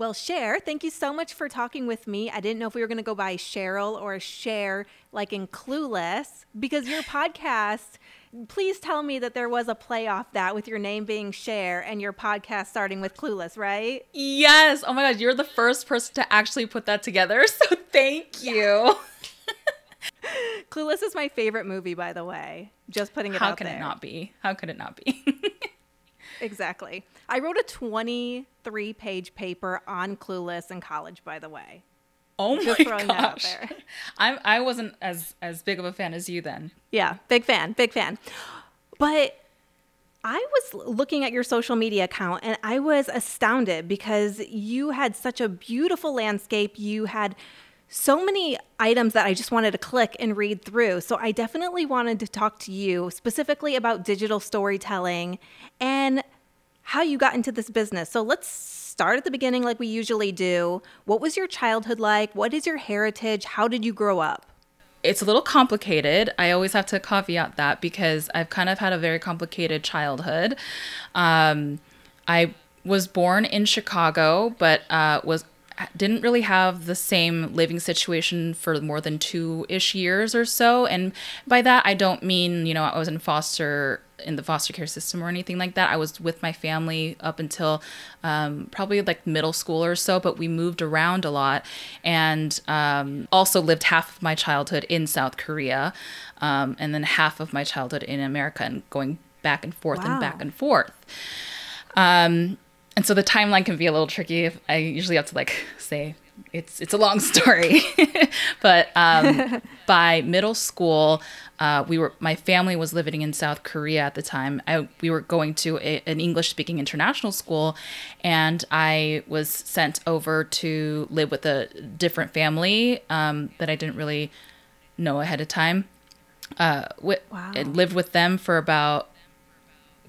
Well, Cher, thank you so much for talking with me. I didn't know if we were going to go by Cheryl or Cher, like in Clueless, because your podcast, please tell me that there was a play off that with your name being Cher and your podcast starting with Clueless, right? Yes. Oh my God, you're the first person to actually put that together. So thank you. Clueless is my favorite movie, by the way. Just putting it out there. How can it not be? How could it not be? Exactly. I wrote a 23-page paper on Clueless in college, by the way. Oh Just my throwing that out gosh. there. I wasn't as big of a fan as you then. Yeah, big fan, big fan. But I was looking at your social media account and I was astounded because you had such a beautiful landscape. You had so many items that I just wanted to click and read through. So I definitely wanted to talk to you specifically about digital storytelling and how you got into this business. So let's start at the beginning like we usually do. What was your childhood like? What is your heritage? How did you grow up? It's a little complicated. I always have to caveat that because I've kind of had a very complicated childhood. I was born in Chicago, but didn't really have the same living situation for more than 2-ish years or so. And by that, I don't mean, I was in the foster care system or anything like that. I was with my family up until probably like middle school or so, but we moved around a lot and also lived half of my childhood in South Korea and then half of my childhood in America and going back and forth and back and forth. And so the timeline can be a little tricky. I usually have to say it's a long story, but by middle school, my family was living in South Korea at the time. We were going to an English-speaking international school, and I was sent over to live with a different family that I didn't really know ahead of time. I lived with them for about,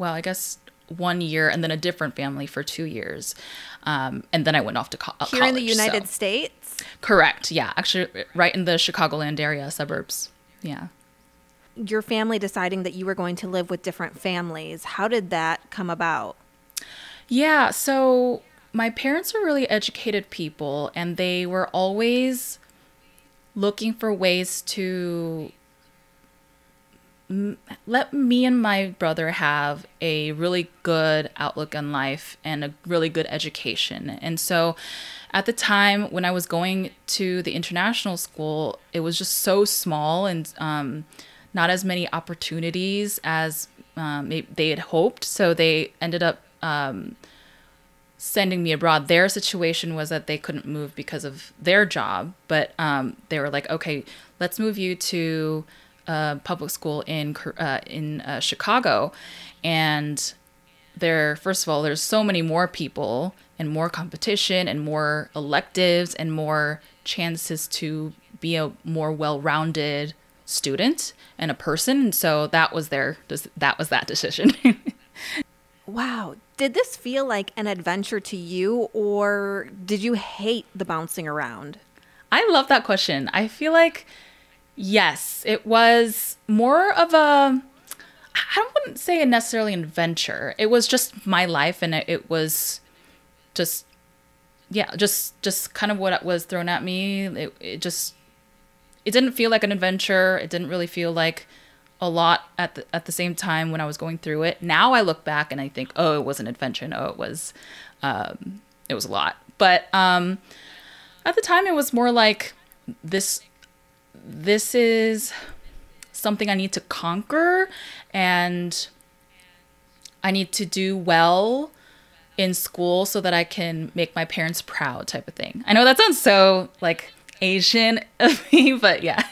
I guess 1 year, and then a different family for 2 years. And then I went off to college. Here in the United States? Correct. Yeah. Actually, right in the Chicagoland area, suburbs. Yeah. Your family deciding that you were going to live with different families. How did that come about? Yeah. So my parents were really educated people, and they were always looking for ways to let me and my brother have a really good outlook on life and a really good education. And so at the time when I was going to the international school, it was just so small and not as many opportunities as they had hoped. So they ended up sending me abroad. Their situation was that they couldn't move because of their job, but they were like, okay, let's move you to public school in Chicago. And first of all, there's so many more people and more competition and more electives and more chances to be a more well-rounded student and a person. And so that was that decision. Wow. Did this feel like an adventure to you, or did you hate the bouncing around? I love that question. I feel like yes, it was more of I wouldn't say necessarily an adventure. It was just my life, and it was just kind of what was thrown at me. It didn't feel like an adventure. It didn't really feel like a lot at the same time when I was going through it. Now I look back and I think, oh, it was an adventure. No, it was a lot. But at the time, it was more like this is something I need to conquer, and I need to do well in school so that I can make my parents proud, type of thing. I know that sounds so Asian of me, but yeah.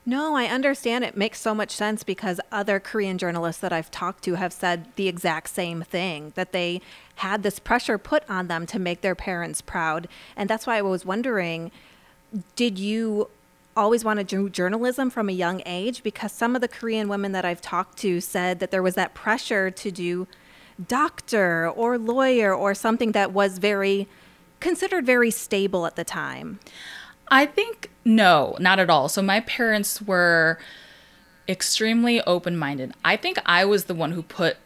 No, I understand. It makes so much sense because other Korean journalists that I've talked to have said the exact same thing, that they had this pressure put on them to make their parents proud. And that's why I was wondering, did you always want to do journalism from a young age? Because some of the Korean women that I've talked to said that there was that pressure to do doctor or lawyer or something that was considered very stable at the time. I think no, not at all. So my parents were extremely open-minded. I think I was the one who put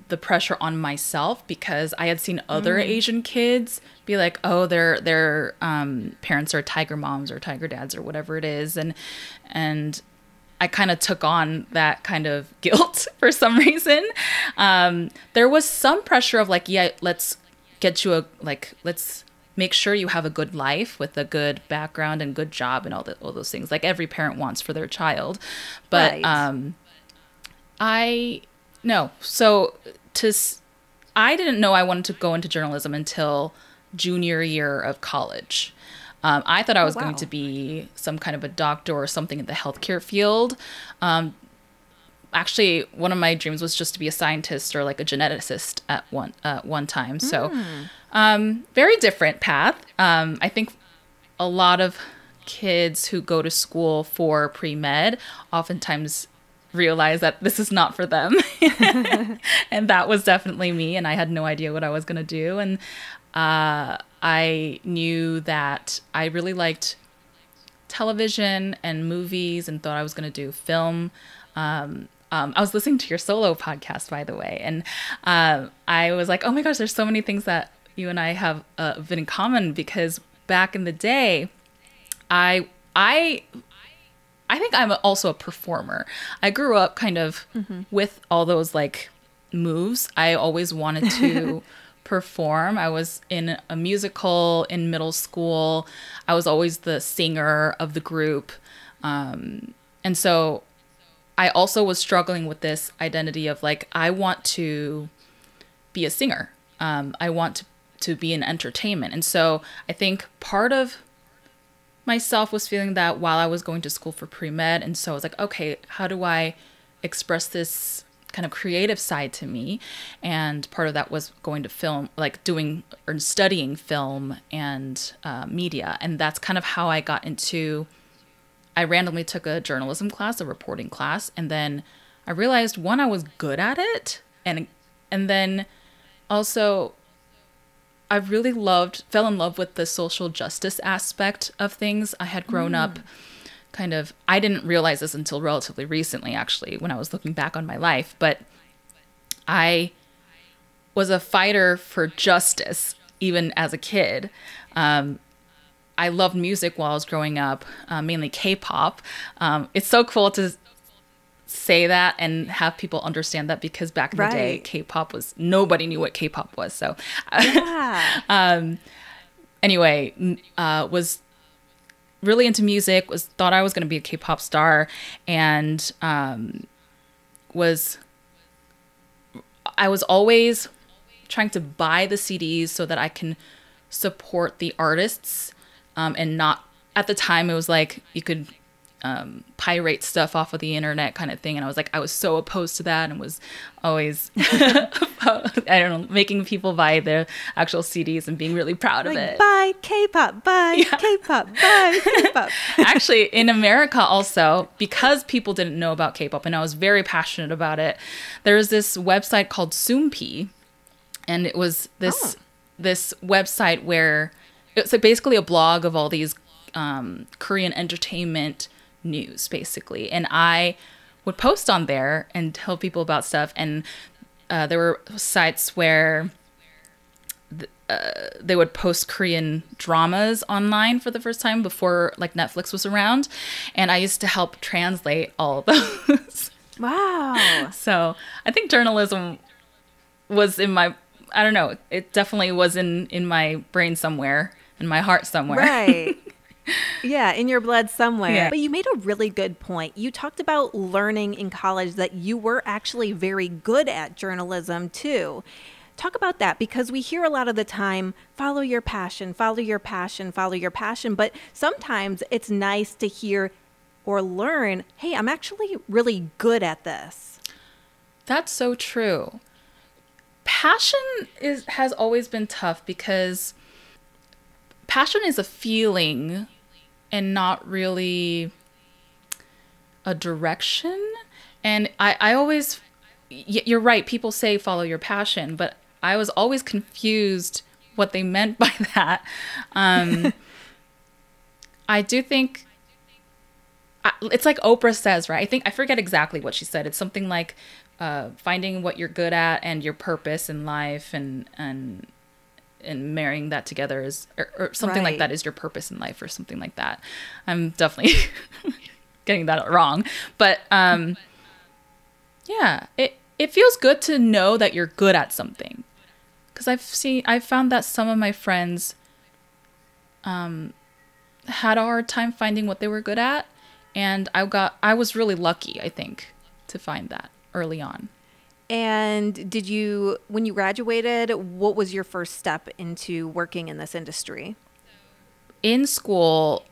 the pressure on myself because I had seen other Asian kids be like, oh, their parents are tiger moms or tiger dads or whatever it is. And I kind of took on that kind of guilt for some reason. There was some pressure of like, yeah, let's get you let's make sure you have a good life with a good background and good job and all those things like every parent wants for their child. But I didn't know I wanted to go into journalism until junior year of college. I thought I was going to be some kind of a doctor or something in the healthcare field. Actually, one of my dreams was just to be a scientist or like a geneticist at one time. So, very different path. I think a lot of kids who go to school for pre-med oftentimes realize that this is not for them. And that was definitely me. And I had no idea what I was going to do. And I knew that I really liked television and movies and thought I was going to do film. I was listening to your solo podcast, by the way, and I was like, oh my gosh, there's so many things that you and I have been in common because back in the day, I think I'm also a performer. I grew up kind of with all those like moves. I always wanted to perform. I was in a musical in middle school. I was always the singer of the group. And so I also was struggling with this identity of like, I want to be a singer. I want to be in entertainment. And so I think part of myself was feeling that while I was going to school for pre-med. And so I was like, okay, how do I express this kind of creative side to me? And part of that was going to film, like doing or studying film and media. And that's kind of how I got into, I randomly took a journalism class, a reporting class. And then I realized one, I was good at it. And then also I really fell in love with the social justice aspect of things. I had grown up kind of, I didn't realize this until relatively recently, actually, when I was looking back on my life, but I was a fighter for justice, even as a kid. I loved music while I was growing up, mainly K-pop. It's so cool to say that and have people understand that because back in the day, K-pop was, nobody knew what K-pop was. So anyway, was really into music, thought I was going to be a K-pop star, and I was always trying to buy the CDs so that I can support the artists, and not, at the time it was like you could pirate stuff off of the internet kind of thing, and I was so opposed to that and was always I don't know, making people buy the actual CDs and being really proud of it. Buy K-pop, buy K-pop, buy K-pop. Actually, in America also, because people didn't know about K-pop and I was very passionate about it, there was this website called Soompi, and it was this website where it's basically a blog of all these Korean entertainment news, basically. And I would post on there and tell people about stuff. And there were sites where they would post Korean dramas online for the first time before like Netflix was around. And I used to help translate all of those. Wow. So I think journalism was in my, I don't know, it definitely was in my brain somewhere, in my heart somewhere. Right. Yeah, in your blood somewhere. Yeah. But you made a really good point. You talked about learning in college that you were actually very good at journalism too. Talk about that, because we hear a lot of the time, follow your passion, follow your passion, follow your passion. But sometimes it's nice to hear or learn, hey, I'm actually really good at this. That's so true. Passion has always been tough because passion is a feeling and not really a direction. And I always, you're right, people say follow your passion, but I was always confused what they meant by that. I do think, it's like Oprah says, right? I forget exactly what she said. It's something like finding what you're good at and your purpose in life, and marrying that together is, or something like that is your purpose in life, or something like that. I'm definitely getting that wrong, but yeah, it feels good to know that you're good at something, because I've found that some of my friends had a hard time finding what they were good at, and I was really lucky, I think, to find that early on. And when you graduated, what was your first step into working in this industry? In school,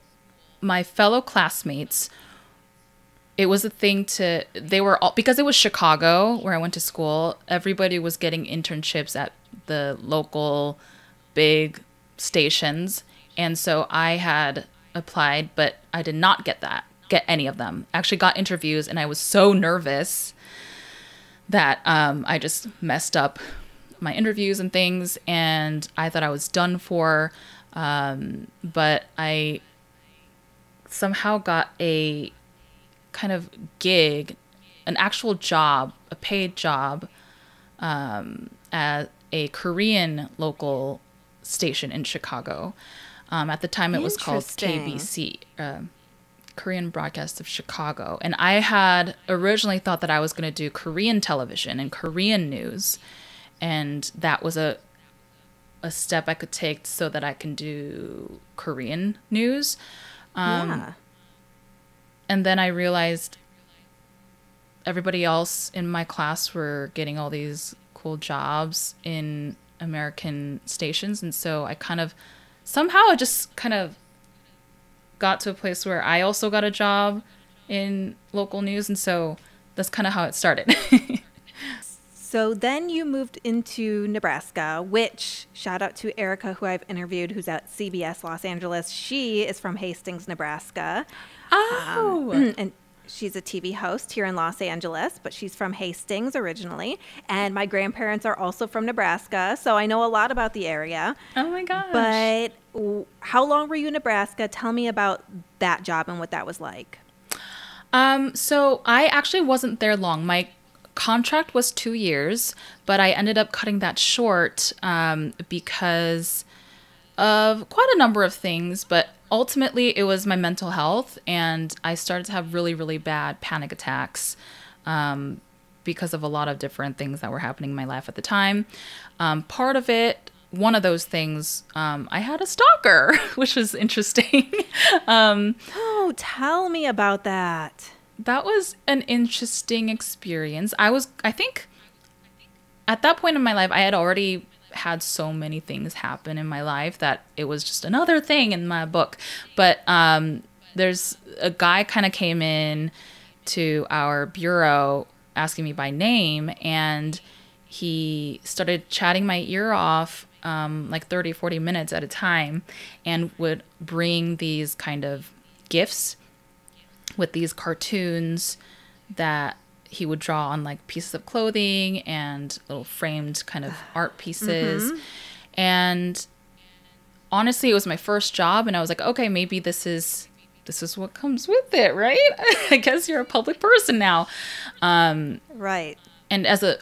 my fellow classmates, it was a thing they were all, because it was Chicago where I went to school, everybody was getting internships at the local big stations. And so I had applied, but I did not get any of them. Actually got interviews, and I was so nervous that I just messed up my interviews and things, and I thought I was done for. But I somehow got a kind of gig, an actual job, a paid job, at a Korean local station in Chicago. At the time, it was called KBC, Korean Broadcast of Chicago. And I had originally thought that I was going to do Korean television and Korean news. And that was a step I could take so that I can do Korean news. Yeah. And then I realized everybody else in my class were getting all these cool jobs in American stations. And so I somehow I just kind of got to a place where I also got a job in local news. And so that's kind of how it started. So then you moved into Nebraska, which, shout out to Erica, who I've interviewed, who's at CBS Los Angeles. She is from Hastings, Nebraska. Oh. And she's a TV host here in Los Angeles, but she's from Hastings originally. And my grandparents are also from Nebraska, so I know a lot about the area. Oh my gosh. But how long were you in Nebraska? Tell me about that job and what that was like. So I actually wasn't there long. My contract was 2 years, but I ended up cutting that short because of quite a number of things. But ultimately, it was my mental health, and I started to have really, really bad panic attacks because of a lot of different things that were happening in my life at the time. Part of it, one of those things, I had a stalker, which was interesting. Oh, tell me about that. That was an interesting experience. I think at that point in my life, I had already had so many things happen in my life that it was just another thing in my book. But there's a guy kind of came in to our bureau asking me by name, and he started chatting my ear off like 30, 40 minutes at a time, and would bring these kind of gifts with these cartoons that he would draw on like pieces of clothing and little framed kind of art pieces. Mm-hmm. And honestly, it was my first job, and I was like, okay, maybe this is what comes with it, right? I guess you're a public person now. Right. And as a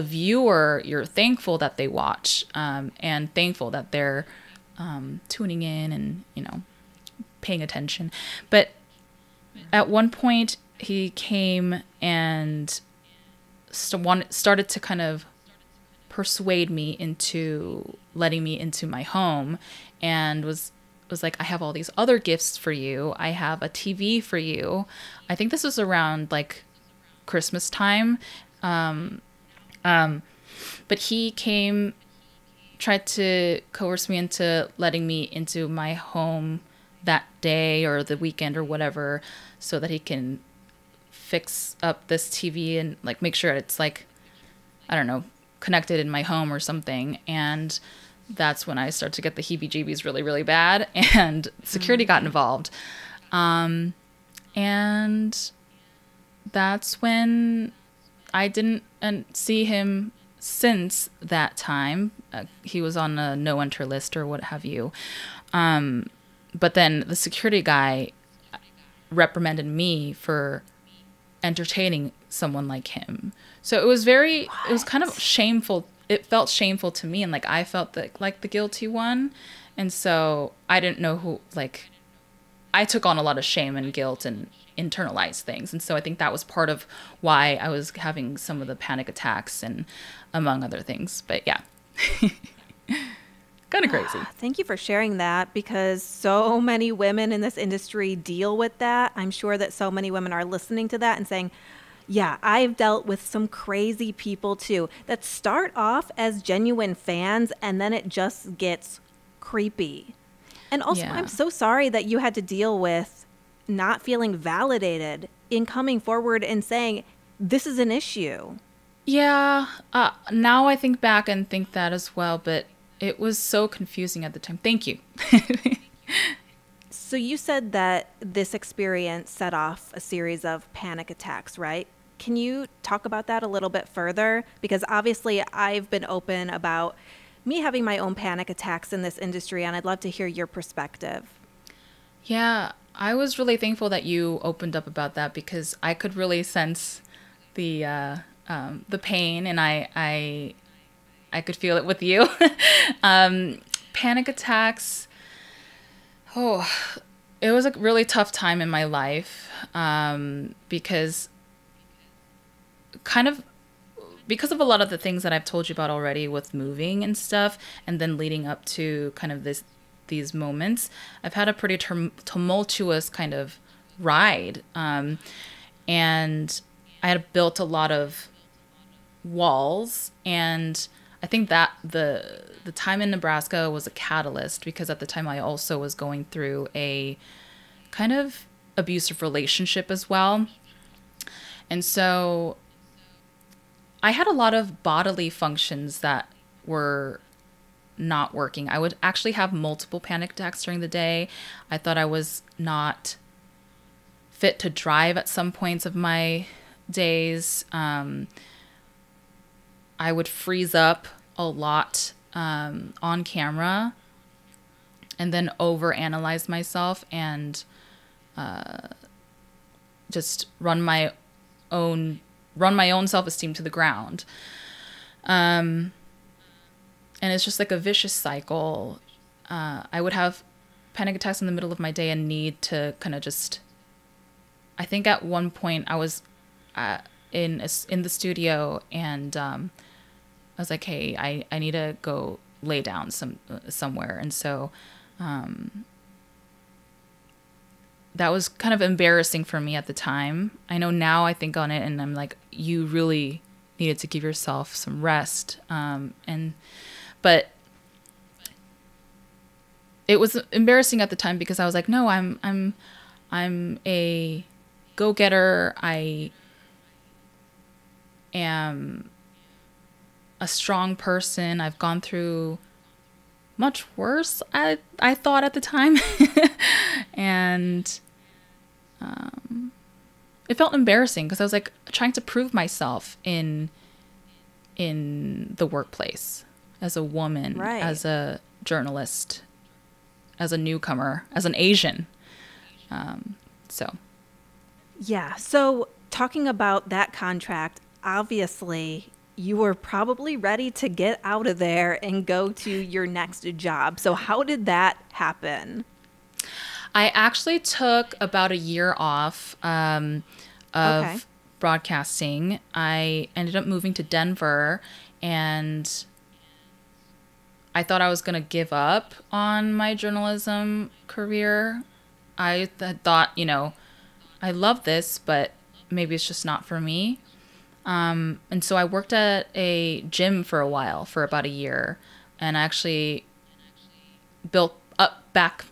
viewer, you're thankful that they watch, and thankful that they're tuning in and, paying attention. But at one point, he came and started to kind of persuade me into letting me into my home, and was like, I have all these other gifts for you. I have a TV for you. I think this was around like Christmas time. But he tried to coerce me into letting me into my home that day or the weekend or whatever, so that he can fix up this TV and like make sure it's like, I don't know, connected in my home or something. And that's when I started to get the heebie-jeebies really, really bad, and security got involved. And that's when I didn't see him since that time. He was on a no-enter list or what have you. But then the security guy reprimanded me for entertaining someone like him. So it was it was kind of shameful. It felt shameful to me, and like I felt like the guilty one. And so I didn't know who, like, I took on a lot of shame and guilt and internalized things. And so I think that was part of why I was having some of the panic attacks and among other things. But yeah, kind of crazy. Thank you for sharing that, because so many women in this industry deal with that. I'm sure that so many women are listening to that and saying, yeah, I've dealt with some crazy people too that start off as genuine fans and then it just gets creepy. And also, Yeah. I'm so sorry that you had to deal with not feeling validated in coming forward and saying, this is an issue. Yeah. Now I think back and think that as well, but it was so confusing at the time. Thank you. So you said that this experience set off a series of panic attacks, right? Can you talk about that a little bit further? Because obviously I've been open about me having my own panic attacks in this industry, and I'd love to hear your perspective. Yeah, I was really thankful that you opened up about that, because I could really sense the pain, and I could feel it with you. Panic attacks. Oh, it was a really tough time in my life, because of a lot of the things that I've told you about already with moving and stuff, and then leading up to kind of these moments, I've had a pretty tumultuous kind of ride, and I had built a lot of walls, and I think that the time in Nebraska was a catalyst, because at the time I also was going through a kind of abusive relationship as well. And so I had a lot of bodily functions that were not working. I would actually have multiple panic attacks during the day. I thought I was not fit to drive at some points of my days. I would freeze up a lot on camera, and then overanalyze myself and just run my own self-esteem to the ground. And it's just like a vicious cycle. I would have panic attacks in the middle of my day and need to kind of just, I think at one point I was in the studio, and I was like, hey, I need to go lay down somewhere. And so that was kind of embarrassing for me at the time. I know now I think on it and I'm like, you really needed to give yourself some rest. But it was embarrassing at the time, because I was like, no, I'm a go-getter. I am a strong person. I've gone through much worse, I thought at the time. And it felt embarrassing, because I was like trying to prove myself in the workplace as a woman, Right. as a journalist, as a newcomer, as an Asian. Yeah. So talking about that contract, obviously you were probably ready to get out of there and go to your next job. So how did that happen? I actually took about a year off of Okay. broadcasting. I ended up moving to Denver, and I thought I was going to give up on my journalism career. I thought, I love this, but maybe it's just not for me. And so I worked at a gym for a while, for about a year, and I actually built back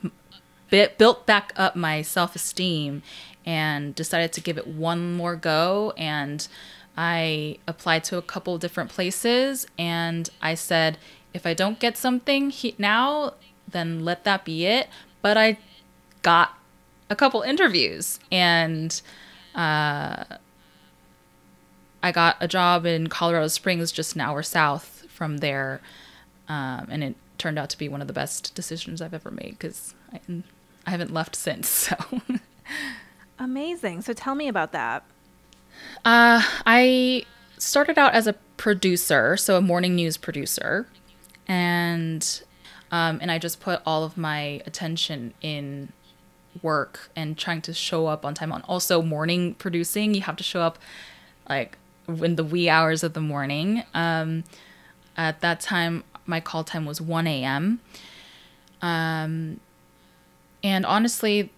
up my self-esteem and decided to give it one more go. And I applied to a couple different places, and I said, if I don't get something now, then let that be it. But I got a couple interviews, and I got a job in Colorado Springs, just an hour south from there. And it turned out to be one of the best decisions I've ever made, because I haven't left since. So Amazing. So tell me about that. I started out as a producer, so a morning news producer, and and I just put all of my attention in work and trying to show up on time. On also morning producing, you have to show up like in the wee hours of the morning. At that time, my call time was 1 a.m. And honestly,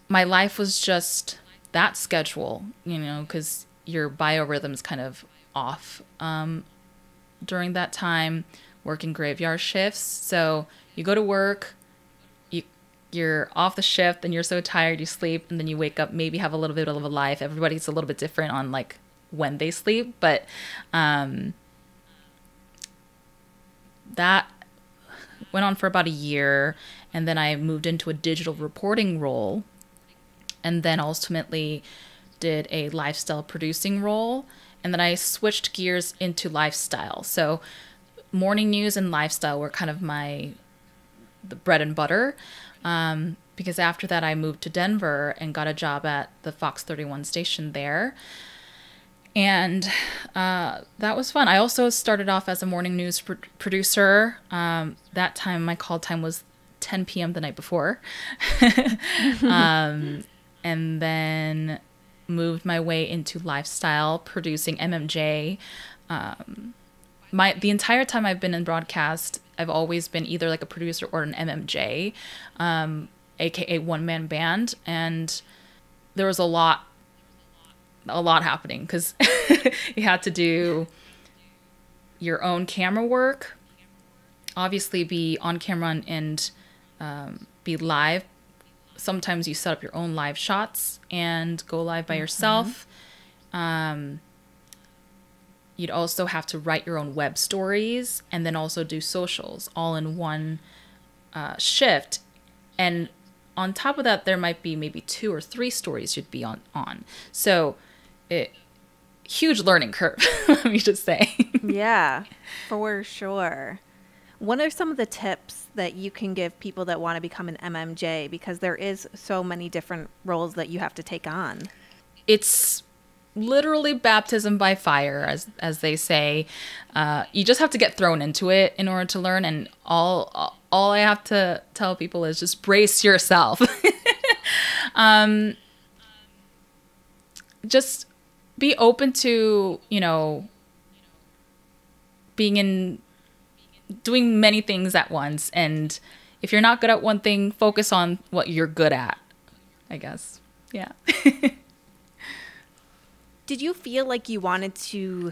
my life was just that schedule, because your biorhythm's kind of off during that time, working graveyard shifts. So you go to work, you're off the shift, and you're so tired, you sleep, and then you wake up, maybe have a little bit of a life. Everybody's a little bit different on like when they sleep, but that went on for about a year, and then I moved into a digital reporting role, and then ultimately did a lifestyle producing role, and then I switched gears into lifestyle. So morning news and lifestyle were kind of the bread and butter, because after that I moved to Denver and got a job at the Fox 31 station there. And that was fun. I also started off as a morning news producer. That time, my call time was 10 p.m. the night before. And then moved my way into lifestyle, producing MMJ. The entire time I've been in broadcast, I've always been either like a producer or an MMJ, aka one-man band. And there was a lot happening because you had to do your own camera work, obviously be on camera and be live. Sometimes you set up your own live shots and go live by yourself. You'd also have to write your own web stories and then also do socials all in one shift. And on top of that, there might be maybe 2 or 3 stories you'd be on. So huge learning curve, let me just say. Yeah, for sure. What are some of the tips that you can give people that want to become an MMJ? Because there is so many different roles that you have to take on. It's literally baptism by fire, as they say. You just have to get thrown into it in order to learn. And all I have to tell people is just brace yourself. Just be open to, doing many things at once. And if you're not good at one thing, focus on what you're good at, I guess. Yeah. Did you feel like you wanted to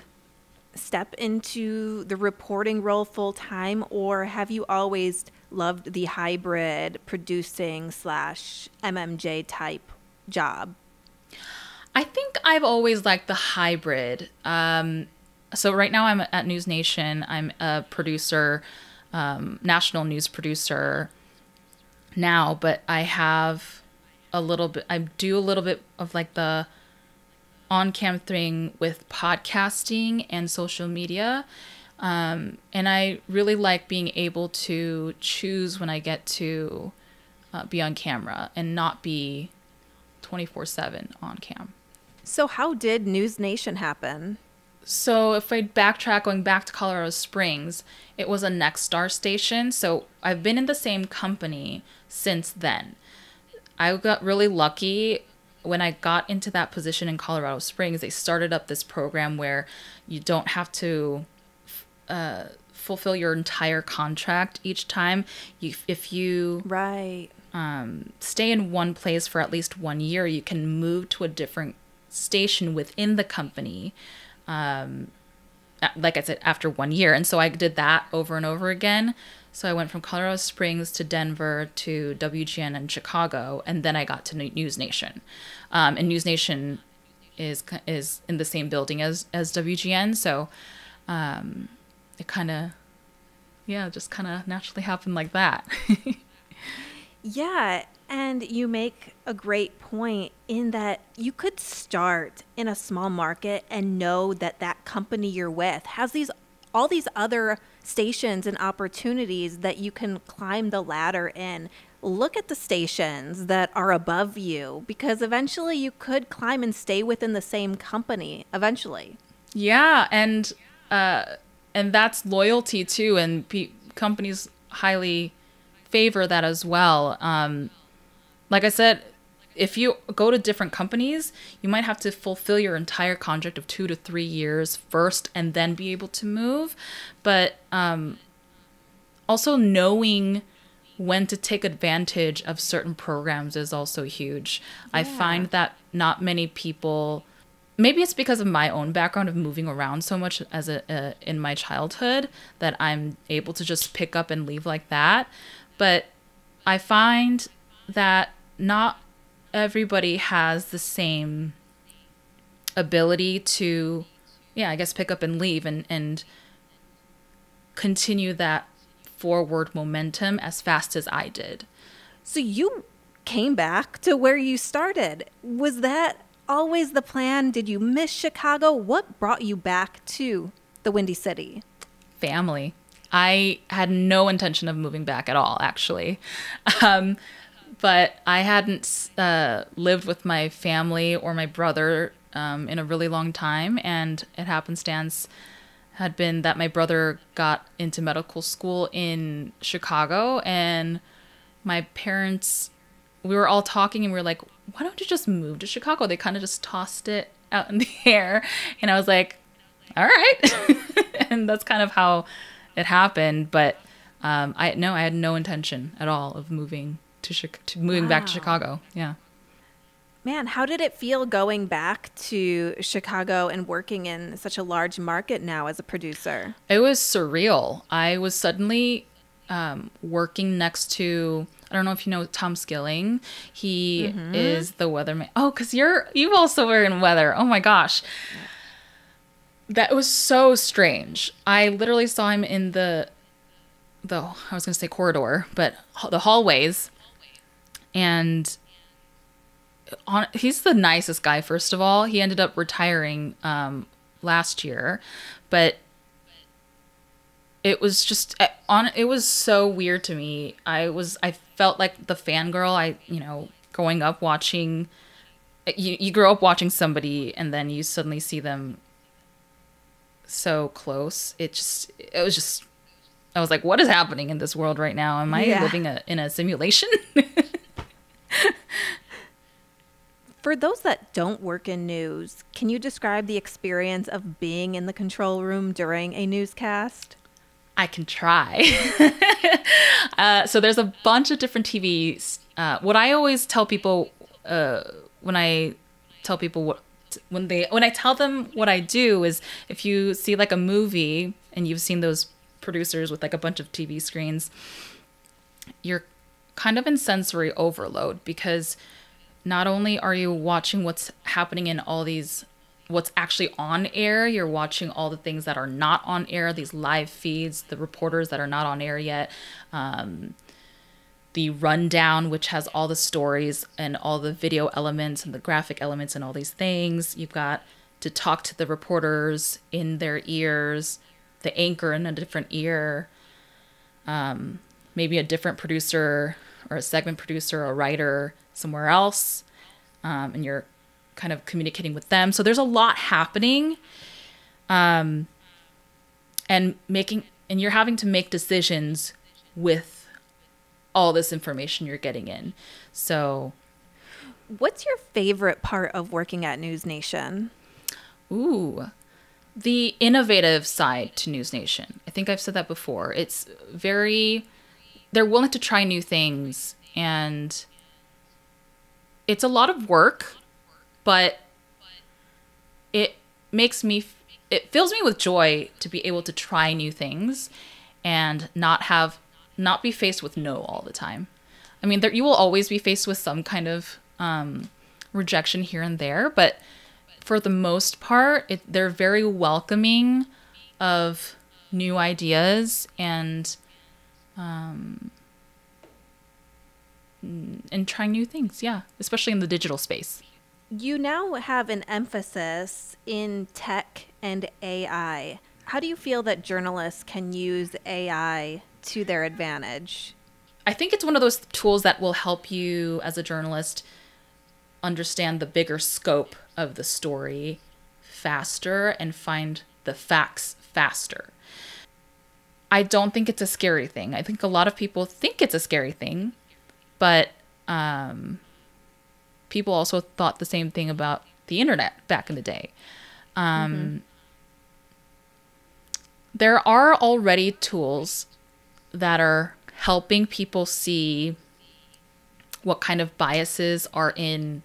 step into the reporting role full time, or have you always loved the hybrid producing / MMJ type job? I think I've always liked the hybrid. So right now I'm at NewsNation. I'm a producer, national news producer now, but I do a little bit of like the on-cam thing with podcasting and social media. And I really like being able to choose when I get to be on camera and not be 24/7 on cam. So how did NewsNation happen? So if I backtrack, going back to Colorado Springs, it was a Nexstar station. So I've been in the same company since then. I got really lucky when I got into that position in Colorado Springs. They started up this program where you don't have to fulfill your entire contract each time. If you Right. Stay in one place for at least 1 year, you can move to a different station within the company. Like I said, after 1 year. And so I did that over and over again. So I went from Colorado Springs to Denver to WGN in Chicago, and then I got to NewsNation. And NewsNation is in the same building as WGN. So it kind of, just kind of naturally happened like that. Yeah, and you make a great point in that you could start in a small market and know that that company you're with has all these other stations and opportunities that you can climb the ladder in. look at the stations that are above you, because eventually you could climb and stay within the same company eventually. Yeah, and that's loyalty too, and companies highly favor that as well. Like I said, if you go to different companies, you might have to fulfill your entire contract of 2 to 3 years first, and then be able to move. But also knowing when to take advantage of certain programs is also huge. Yeah. I find that not many people. Maybe it's because of my own background of moving around so much as in my childhood that I'm able to just pick up and leave like that. But I find that not everybody has the same ability to, yeah, I guess pick up and leave and continue that forward momentum as fast as I did. So you came back to where you started. Was that always the plan? Did you miss Chicago? What brought you back to the Windy City? Family. I had no intention of moving back at all, actually. But I hadn't lived with my family or my brother in a really long time. And it happenstance had been that my brother got into medical school in Chicago. And my parents, we were all talking and we were like, why don't you just move to Chicago? They kind of just tossed it out in the air. And I was like, all right. And that's kind of how it happened. But I had no intention at all of moving moving back to Chicago. Yeah. Man, how did it feel going back to Chicago and working in such a large market now as a producer? It was surreal. I was suddenly working next to, I don't know if you know Tom Skilling. He is the weatherman. Oh, because you also were in weather. Oh my gosh. That was so strange. I literally saw him in the I was going to say corridor, but the hallways. And he's the nicest guy, first of all. He ended up retiring last year, but it was just it was so weird to me. I felt like the fangirl. Growing up watching, you grow up watching somebody and then you suddenly see them so close. I was like, what is happening in this world right now? Am I living in a simulation? For those that don't work in news, can you describe the experience of being in the control room during a newscast? I can try. So there's a bunch of different TVs. What I always tell people when I tell them what I do is, if you see like a movie and you've seen those producers with like a bunch of TV screens, you're kind of in sensory overload, because not only are you watching what's happening in all these, what's actually on air, you're watching all the things that are not on air, these live feeds, the reporters that are not on air yet, the rundown, which has all the stories and all the video elements and the graphic elements and all these things. You've got to talk to the reporters in their ears, the anchor in a different ear, maybe a different producer or a segment producer or a writer somewhere else, and you're kind of communicating with them. So there's a lot happening, and you're having to make decisions with all this information you're getting in. So what's your favorite part of working at NewsNation? Ooh, the innovative side to NewsNation. I think I've said that before. It's they're willing to try new things, and it's a lot of work, but it fills me with joy to be able to try new things and not be faced with no all the time. I mean, you will always be faced with some kind of rejection here and there, but for the most part, they're very welcoming of new ideas and trying new things. Yeah, especially in the digital space. You now have an emphasis in tech and AI. How do you feel that journalists can use AI to their advantage? I think it's one of those tools that will help you as a journalist understand the bigger scope of the story faster and find the facts faster. I don't think it's a scary thing. I think a lot of people think it's a scary thing, but people also thought the same thing about the internet back in the day. There are already tools that are helping people see what kind of biases are in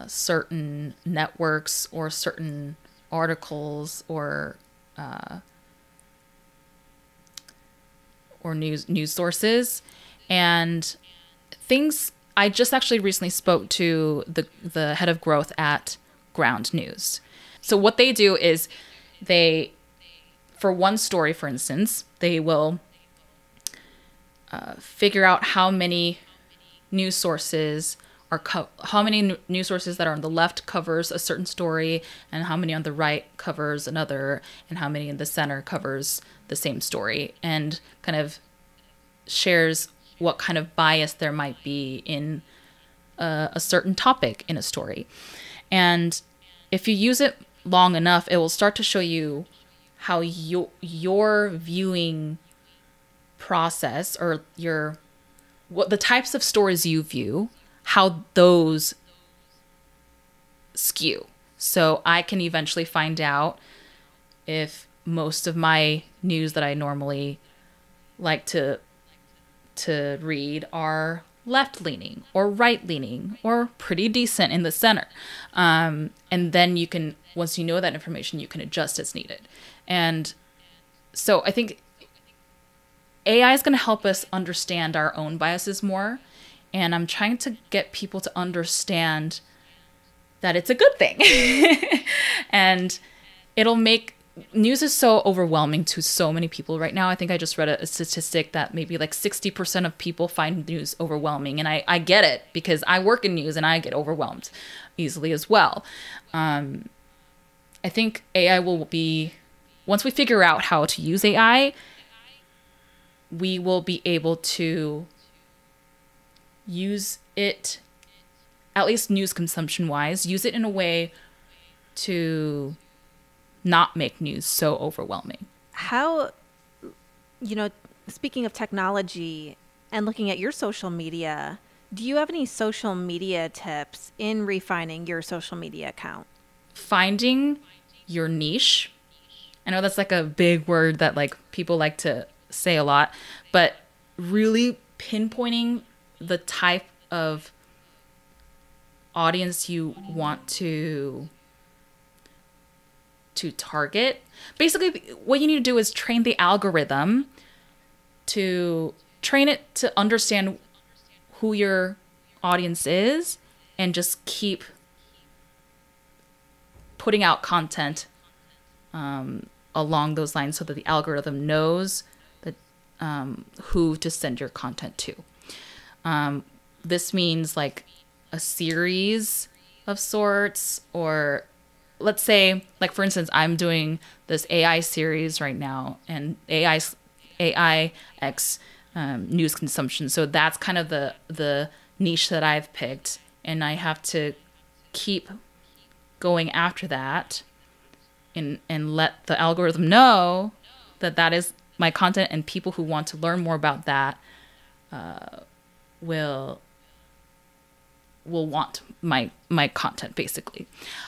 certain networks or certain articles or news sources. And things, I just actually recently spoke to the head of growth at Ground News. So what they do is for one story, for instance, they will figure out how many news sources news sources that are on the left covers a certain story, and how many on the right covers another, and how many in the center covers the same story, and kind of shares what kind of bias there might be in a certain topic in a story. And if you use it long enough, it will start to show you how your viewing process, or what the types of stories you view, how those skew. So I can eventually find out if most of my news that I normally like to read are left-leaning or right-leaning or pretty decent in the center. And then once you know that information, you can adjust as needed. And so I think AI is going to help us understand our own biases more. And I'm trying to get people to understand that it's a good thing. And news is so overwhelming to so many people right now. I think I just read a statistic that maybe like 60% of people find news overwhelming. And I get it, because I work in news and I get overwhelmed easily as well. I think AI will be, once we figure out how to use AI, we will be able to use it, at least news consumption wise, use it in a way to not make news so overwhelming. How, speaking of technology and looking at your social media, do you have any social media tips in refining your social media account? Finding your niche. I know that's like a big word that like people like to say a lot, but really pinpointing the type of audience you want to target. Basically, what you need to do is train the algorithm to train it to understand who your audience is, and just keep putting out content along those lines so that the algorithm knows that who to send your content to. This means like a series of sorts, or let's say, like, for instance, I'm doing this AI series right now, and AIX news consumption. So that's kind of the niche that I've picked, and I have to keep going after that and let the algorithm know that is my content, and people who want to learn more about that will want my content, basically.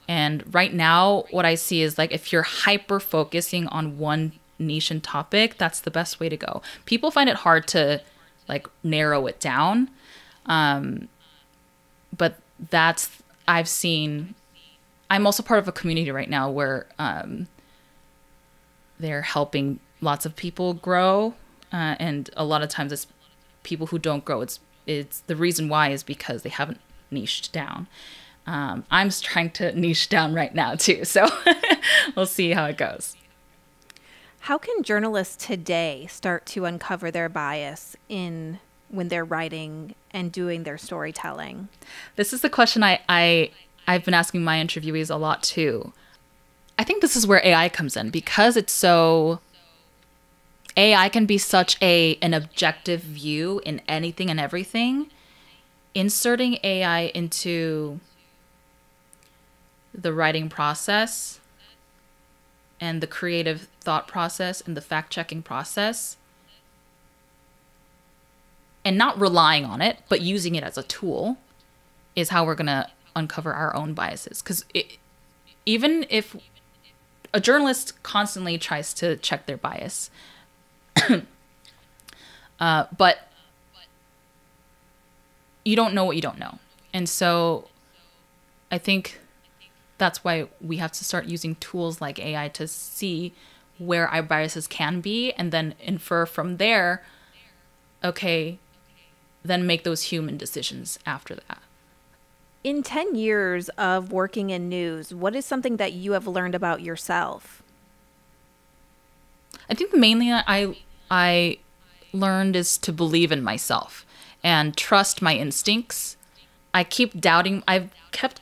And right now, what I see is, like, if you're hyper focusing on one niche and topic, that's the best way to go. People find it hard to like narrow it down. But I've seen, I'm also part of a community right now where they're helping lots of people grow. And a lot of times it's people who don't grow. It's the reason why is because they haven't niched down. I'm trying to niche down right now too. So we'll see how it goes. How can journalists today start to uncover their bias when they're writing and doing their storytelling? This is the question I've been asking my interviewees a lot too. I think this is where AI comes in, because it's so AI can be such an objective view in anything and everything. Inserting AI into the writing process and the creative thought process and the fact-checking process, and not relying on it, but using it as a tool, is how we're going to uncover our own biases. Because even if a journalist constantly tries to check their bias, but you don't know what you don't know. And so I think that's why we have to start using tools like AI to see where our biases can be, and then infer from there, okay, then make those human decisions after that. In 10 years of working in news, what is something that you have learned about yourself? I think mainly I learned is to believe in myself and trust my instincts. I've kept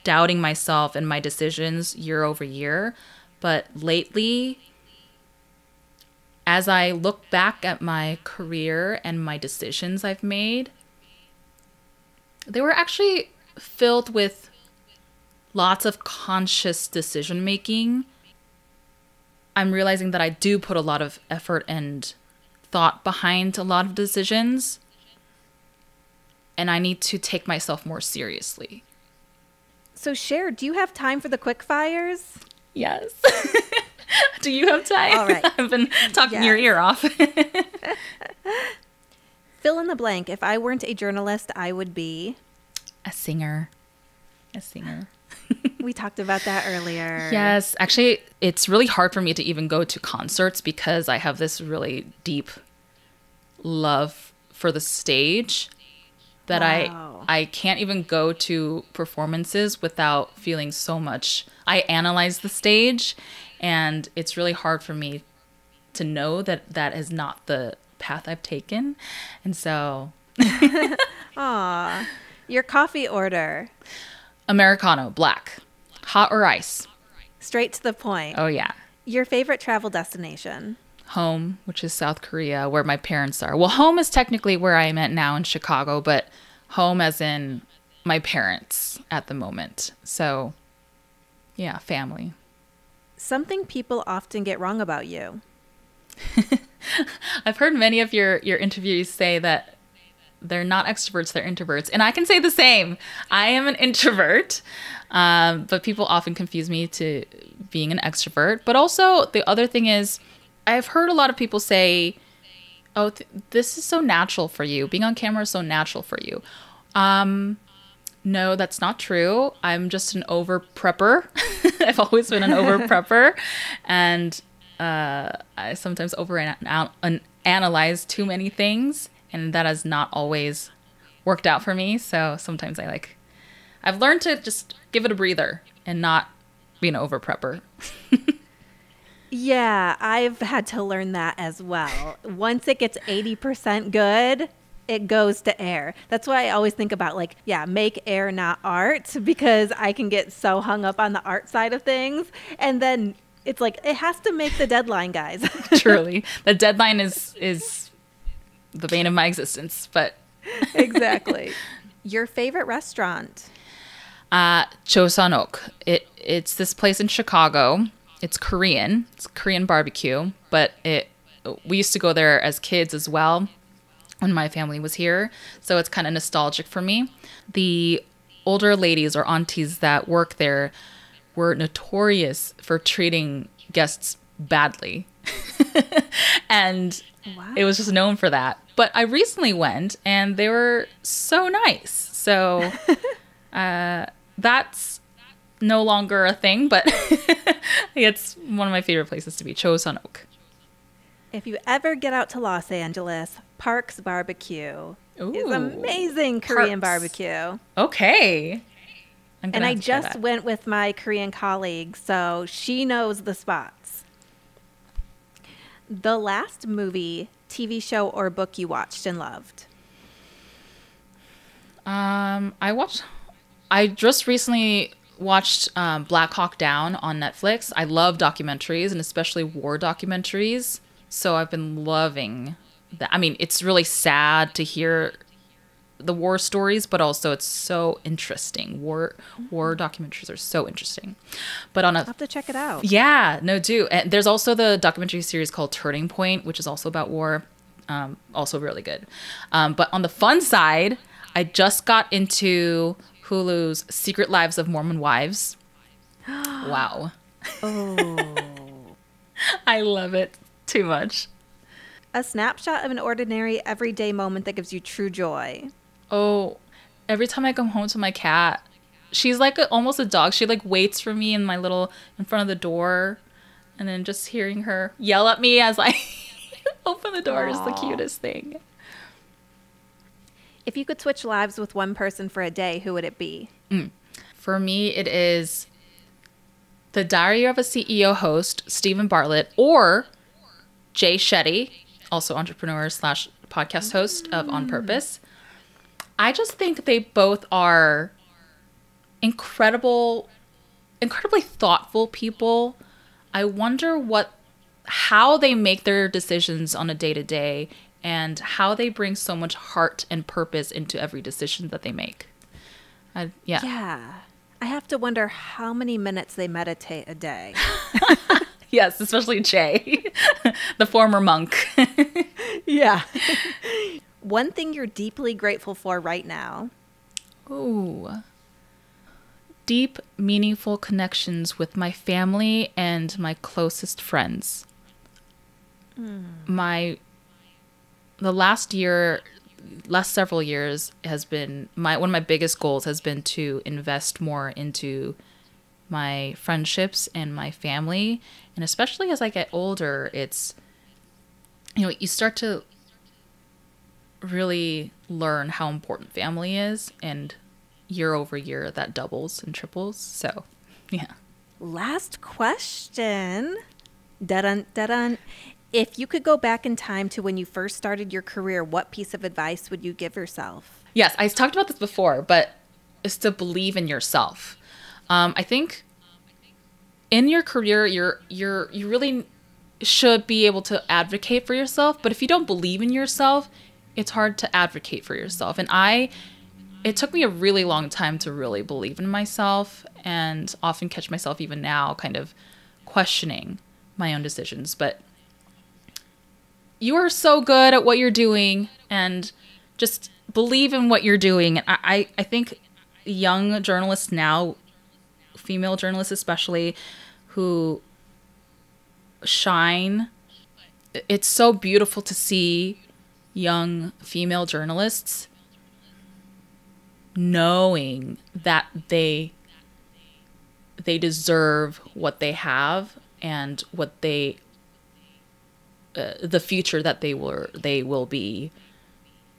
doubting myself and my decisions year over year, but lately, as I look back at my career and my decisions I've made, they were actually filled with lots of conscious decision making. I'm realizing that I do put a lot of effort and thought behind a lot of decisions, and I need to take myself more seriously. So, Cher, do you have time for the quick fires? Yes. Do you have time? All right. I've been talking your ear off. Fill in the blank. If I weren't a journalist, I would be a singer. We talked about that earlier. Yes. Actually, it's really hard for me to even go to concerts because I have this really deep love for the stage that Wow. I can't even go to performances without feeling so much. I analyze the stage, and it's really hard for me to know that that is not the path I've taken. And so Aw. Your coffee order. Americano, black. Hot or ice? Straight to the point. Oh, yeah. Your favorite travel destination? Home, which is South Korea, where my parents are. Well, home is technically where I'm at now in Chicago, but home as in my parents at the moment. So, yeah, family. Something people often get wrong about you. I've heard many of your interviews say that they're not extroverts, they're introverts. And I can say the same. I am an introvert, but people often confuse me to being an extrovert. But also, the other thing is, I've heard a lot of people say, oh, this is so natural for you. Being on camera is so natural for you. No, that's not true. I'm just an over prepper. I've always been an over prepper. And I sometimes analyze too many things. And that has not always worked out for me. So sometimes I've learned to just give it a breather and not be an over prepper. Yeah, I've had to learn that as well. Once it gets 80% good, it goes to air. That's why I always think about make air, not art, because I can get so hung up on the art side of things. And then it's like, it has to make the deadline, guys. Truly. The deadline is the bane of my existence, but Exactly. Your favorite restaurant? Chosanok. It's this place in Chicago. It's Korean. It's Korean barbecue, but we used to go there as kids as well when my family was here, so it's kind of nostalgic for me. The older ladies or aunties that work there were notorious for treating guests badly. And Wow. it was just known for that. But I recently went and they were so nice. So that's no longer a thing, but it's one of my favorite places to be, Chosanok. If you ever get out to Los Angeles, Park's Barbecue is Ooh, amazing Korean Park's. barbecue. Okay. And I just went with my Korean colleague, so she knows the spots. The last movie, TV show, or book you watched and loved? I just recently watched Black Hawk Down on Netflix. I love documentaries, and especially war documentaries. So I've been loving that. I mean, it's really sad to hear the war stories, but also it's so interesting. War documentaries are so interesting. But on a I'll have to check it out. yeah, no, do. And there's also the documentary series called Turning Point, which is also about war. Also really good. But on the fun side, I just got into Hulu's Secret Lives of Mormon Wives. Wow. Oh. I love it too much. A snapshot of an ordinary, everyday moment that gives you true joy. Oh, every time I come home to my cat, she's like almost a dog. She like waits for me in in front of the door, and then just hearing her yell at me as I open the door is the cutest thing. If you could switch lives with one person for a day, who would it be? For me, it is the Diary of a CEO host, Stephen Bartlett, or Jay Shetty, also entrepreneur / podcast host of On Purpose. I just think they both are incredibly thoughtful people. I wonder how they make their decisions on a day-to-day and how they bring so much heart and purpose into every decision that they make. Yeah. I have to wonder how many minutes they meditate a day. Yes, especially Jay, the former monk. Yeah. One thing you're deeply grateful for right now. Ooh. Deep, meaningful connections with my family and my closest friends. The last several years has been one of my biggest goals has been to invest more into my friendships and my family. And especially as I get older, it's, you start to really learn how important family is, and year over year that doubles and triples. So, yeah. Last question. Dun dun. If you could go back in time to when you first started your career, what piece of advice would you give yourself? Yes, I talked about this before, but it's to believe in yourself. I think in your career, you really should be able to advocate for yourself. But if you don't believe in yourself, it's hard to advocate for yourself. And it took me a really long time to really believe in myself, and often catch myself even now kind of questioning my own decisions. But you are so good at what you're doing, and just believe in what you're doing. And I think young journalists now, female journalists especially, who shine, it's so beautiful to see young female journalists knowing that they deserve what they have and what the future that they will be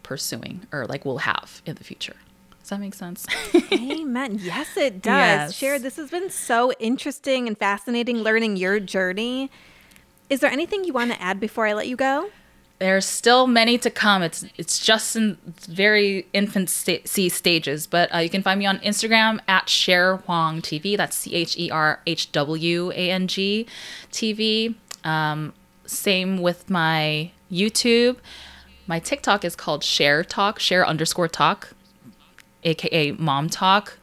pursuing, or like will have in the future. Does that make sense? Amen. Yes, it does. Yes. Cher, this has been so interesting and fascinating learning your journey. Is there anything you want to add before I let you go? There's still many to come. It's just in very infancy stages, but you can find me on Instagram at Cher Hwang TV. That's CherHwang TV. Same with my YouTube. My TikTok is called Cher Talk, Cher_talk, aka Mom Talk,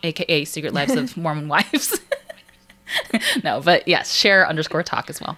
aka Secret Lives of Mormon Wives. No, but yes, Cher_talk as well.